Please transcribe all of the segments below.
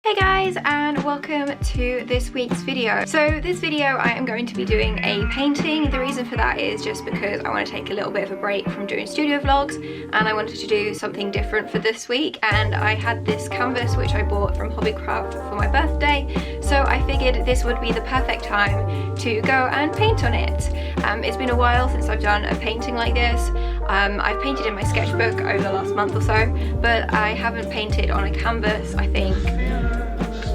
Hey guys, and welcome to this week's video. So this video I am going to be doing a painting. The reason for that is just because I want to take a little bit of a break from doing studio vlogs and I wanted to do something different for this week, and I had this canvas which I bought from Hobbycraft for my birthday, so I figured this would be the perfect time to go and paint on it. It's been a while since I've done a painting like this. I've painted in my sketchbook over the last month or so, but I haven't painted on a canvas I think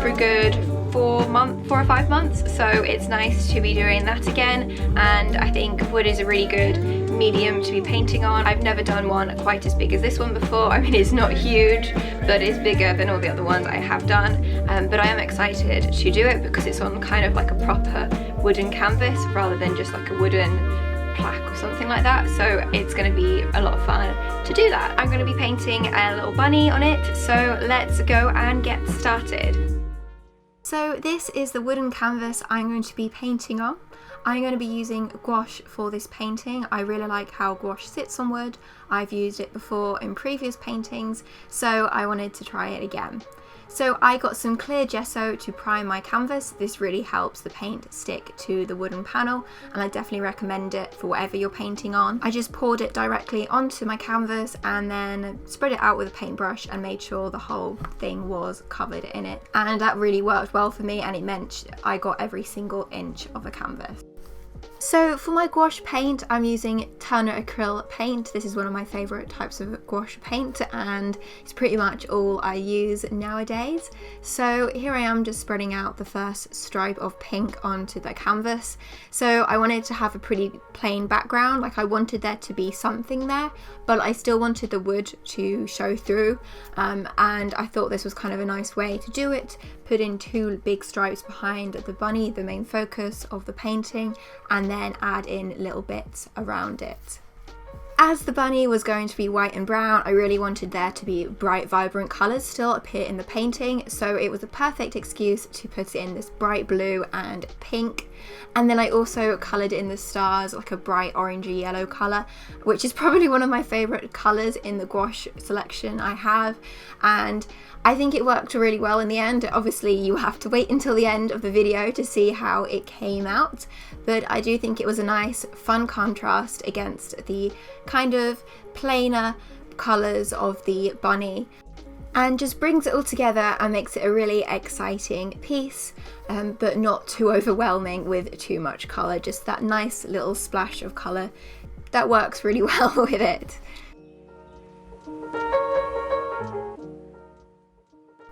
for a good 4 or 5 months, so it's nice to be doing that again, and I think wood is a really good medium to be painting on. I've never done one quite as big as this one before. I mean, it's not huge, but it's bigger than all the other ones I have done, but I am excited to do it because it's on kind of like a proper wooden canvas rather than just like a wooden plaque or something like that, so it's going to be a lot of fun to do that. I'm going to be painting a little bunny on it, so let's go and get started. So this is the wooden canvas I'm going to be painting on. I'm going to be using gouache for this painting. I really like how gouache sits on wood. I've used it before in previous paintings, so I wanted to try it again. So I got some clear gesso to prime my canvas. This really helps the paint stick to the wooden panel, and I definitely recommend it for whatever you're painting on. I just poured it directly onto my canvas and then spread it out with a paintbrush and made sure the whole thing was covered in it. And that really worked well for me, and it meant I got every single inch of a canvas. So for my gouache paint, I'm using Turner acrylic paint. This is one of my favourite types of gouache paint, and it's pretty much all I use nowadays. So here I am just spreading out the first stripe of pink onto the canvas. So I wanted to have a pretty plain background, like I wanted there to be something there, but I still wanted the wood to show through, and I thought this was kind of a nice way to do it. Put in 2 big stripes behind the bunny, the main focus of the painting, and then add in little bits around it. As the bunny was going to be white and brown, I really wanted there to be bright, vibrant colours still appear in the painting, so it was a perfect excuse to put in this bright blue and pink. And then I also coloured in the stars like a bright orangey yellow colour, which is probably one of my favourite colours in the gouache selection I have, and I think it worked really well in the end. Obviously you have to wait until the end of the video to see how it came out, but I do think it was a nice fun contrast against the kind of plainer colours of the bunny, and just brings it all together and makes it a really exciting piece, but not too overwhelming with too much colour, just that nice little splash of colour that works really well with it.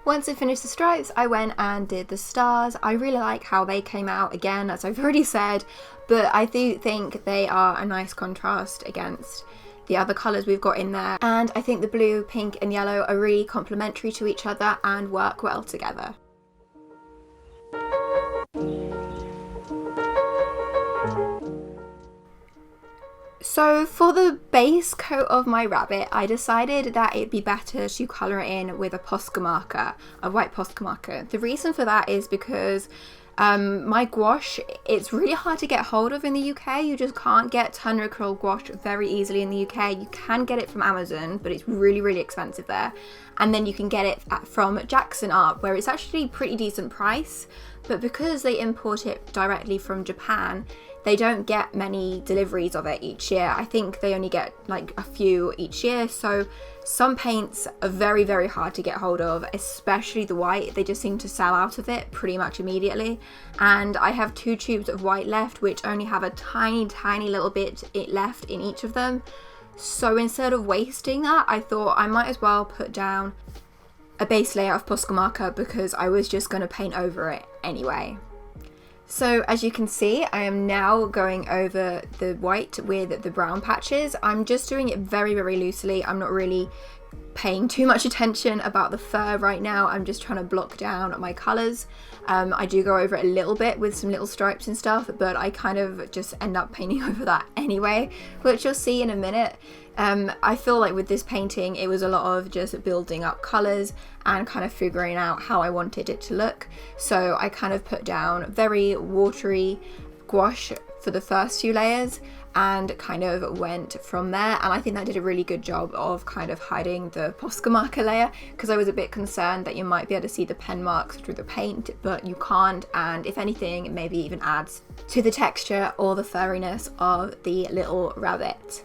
Once I finished the stripes, I went and did the stars. I really like how they came out, again, as I've already said, but I do think they are a nice contrast against the other colours we've got in there, and I think the blue, pink and yellow are really complementary to each other and work well together. So for the base coat of my rabbit, I decided that it'd be better to colour it in with a Posca marker, a white Posca marker. The reason for that is because my gouache, it's really hard to get hold of in the UK. You just can't get Turner acrylic gouache very easily in the UK. You can get it from Amazon, but it's really, really expensive there. And then you can get it from Jackson Art, where it's actually a pretty decent price, but because they import it directly from Japan, they don't get many deliveries of it each year. I think they only get like a few each year, so some paints are very, very hard to get hold of, especially the white. They just seem to sell out of it pretty much immediately, and I have 2 tubes of white left, which only have a tiny, tiny little bit left in each of them. So instead of wasting that, I thought I might as well put down a base layer of Posca marker because I was just going to paint over it anyway. So as you can see, I am now going over the white with the brown patches. I'm just doing it very, very loosely. I'm not really paying too much attention about the fur right now. I'm just trying to block down my colours. I do go over it a little bit with some little stripes and stuff, but I kind of just end up painting over that anyway, which you'll see in a minute. I feel like with this painting it was a lot of just building up colours and kind of figuring out how I wanted it to look. So I kind of put down very watery gouache for the first few layers, and kind of went from there. And I think that did a really good job of kind of hiding the Posca marker layer, because I was a bit concerned that you might be able to see the pen marks through the paint, but you can't, and if anything, it maybe even adds to the texture or the furriness of the little rabbit.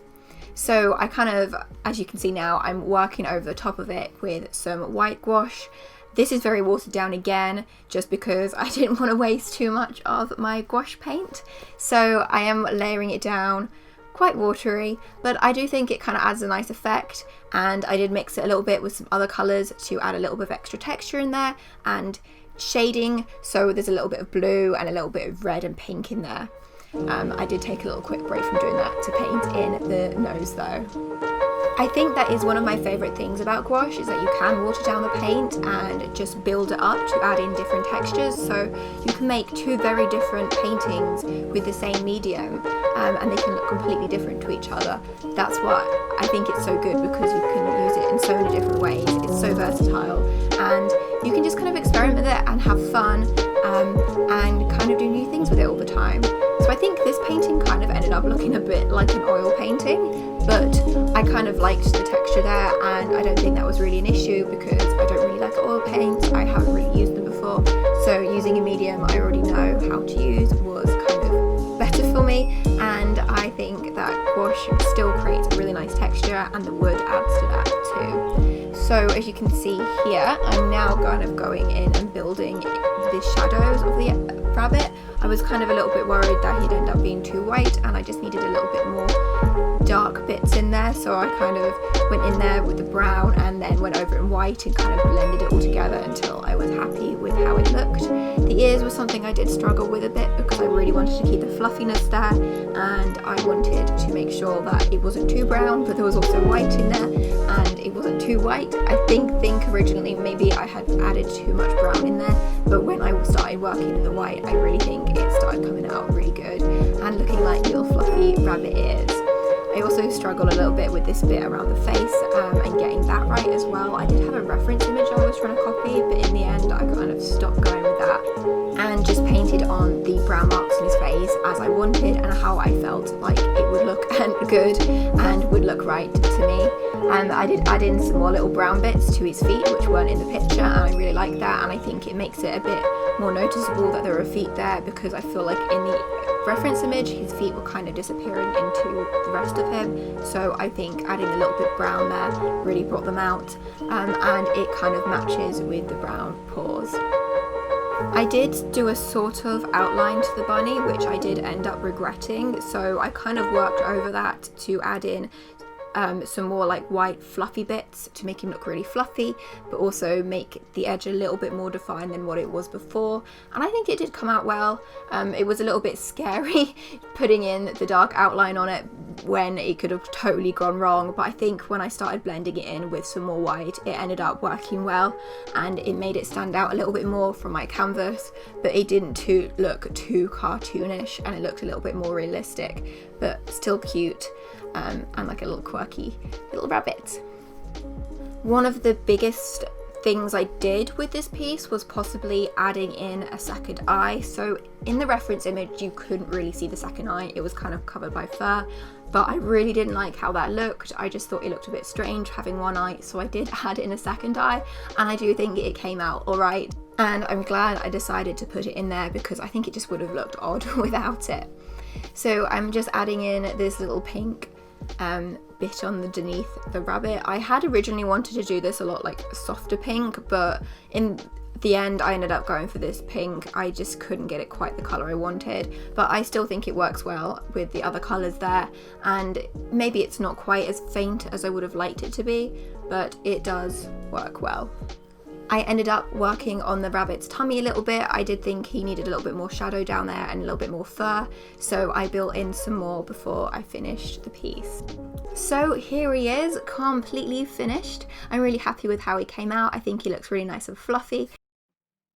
So I kind of, as you can see now, I'm working over the top of it with some white gouache. This is very watered down again, just because I didn't want to waste too much of my gouache paint. So I am layering it down, quite watery, but I do think it kind of adds a nice effect. And I did mix it a little bit with some other colours to add a little bit of extra texture in there and shading. So there's a little bit of blue and a little bit of red and pink in there. I did take a little quick break from doing that to paint in the nose though. I think that is one of my favourite things about gouache, is that you can water down the paint and just build it up to add in different textures. So you can make two very different paintings with the same medium, and they can look completely different to each other. That's what I think it's so good, because you can use it in so many different ways. It's so versatile, and you can just kind of experiment with it and have fun, and kind of do new things with it all the time. So I think this painting kind of ended up looking a bit like an oil painting, but I kind of liked the texture there, and I don't think that was really an issue, because I don't really like oil paints. I haven't really used them before, so using a medium I already know how to use was kind of better for me, and I think that gouache still creates a really nice texture, and the wood adds to that too. So as you can see here, I'm now kind of going in and building the shadows of the rabbit. I was kind of a little bit worried that he'd end up being too white, and I just needed a little bit more dark bits in there, so I kind of went in there with the brown and then went over in white and kind of blended it all together until I was happy with how it looked. The ears was something I did struggle with a bit, because I really wanted to keep the fluffiness there, and I wanted to make sure that it wasn't too brown, but there was also white in there, and it wasn't too white. I think originally maybe I had added too much brown in there, but when I started working in the white, I really think it started coming out really good and looking like little fluffy rabbit ears. I also struggled a little bit with this bit around the face, and getting that right as well. I did have a reference image I was trying to copy, but in the end I kind of stopped going with that and just painted on the brown marks on his face as I wanted and how I felt like it would look good and would look right to me. And I did add in some more little brown bits to his feet, which weren't in the picture, and I really like that, and I think it makes it a bit more noticeable that there are feet there, because I feel like in the reference image his feet were kind of disappearing into the rest of him. So I think adding a little bit brown there really brought them out, and it kind of matches with the brown paws. I did do a sort of outline to the bunny, which I did end up regretting, so I kind of worked over that to add in some more like white fluffy bits to make him look really fluffy, but also make the edge a little bit more defined than what it was before, and I think it did come out well. It was a little bit scary putting in the dark outline on it when it could have totally gone wrong, but I think when I started blending it in with some more white, it ended up working well, and it made it stand out a little bit more from my canvas, but it didn't look too cartoonish, and it looked a little bit more realistic, but still cute, and like a little quirky little rabbit. One of the biggest things I did with this piece was possibly adding in a second eye. So in the reference image you couldn't really see the second eye, it was kind of covered by fur, but I really didn't like how that looked. I just thought it looked a bit strange having one eye, so I did add in a second eye, and I do think it came out alright, and I'm glad I decided to put it in there, because I think it just would have looked odd without it. So I'm just adding in this little pink bit underneath the rabbit. I had originally wanted to do this a lot like softer pink, but in the end I ended up going for this pink. I just couldn't get it quite the colour I wanted, but I still think it works well with the other colours there, and maybe it's not quite as faint as I would have liked it to be, but it does work well. I ended up working on the rabbit's tummy a little bit. I did think he needed a little bit more shadow down there and a little bit more fur, so I built in some more before I finished the piece. So here he is, completely finished. I'm really happy with how he came out. I think he looks really nice and fluffy.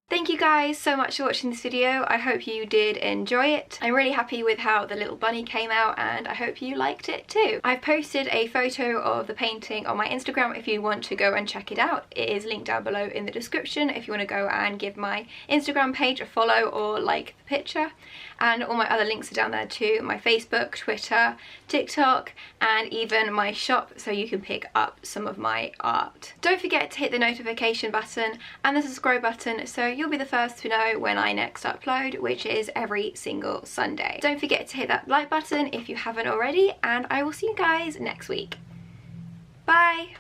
Thank you guys so much for watching this video. I hope you did enjoy it. I'm really happy with how the little bunny came out and I hope you liked it too. I've posted a photo of the painting on my Instagram if you want to go and check it out. It is linked down below in the description if you want to go and give my Instagram page a follow or like the picture. And all my other links are down there too, my Facebook, Twitter, TikTok, and even my shop, so you can pick up some of my art. Don't forget to hit the notification button and the subscribe button so you'll be the first to know when I next upload, which is every single Sunday. Don't forget to hit that like button if you haven't already, and I will see you guys next week. Bye!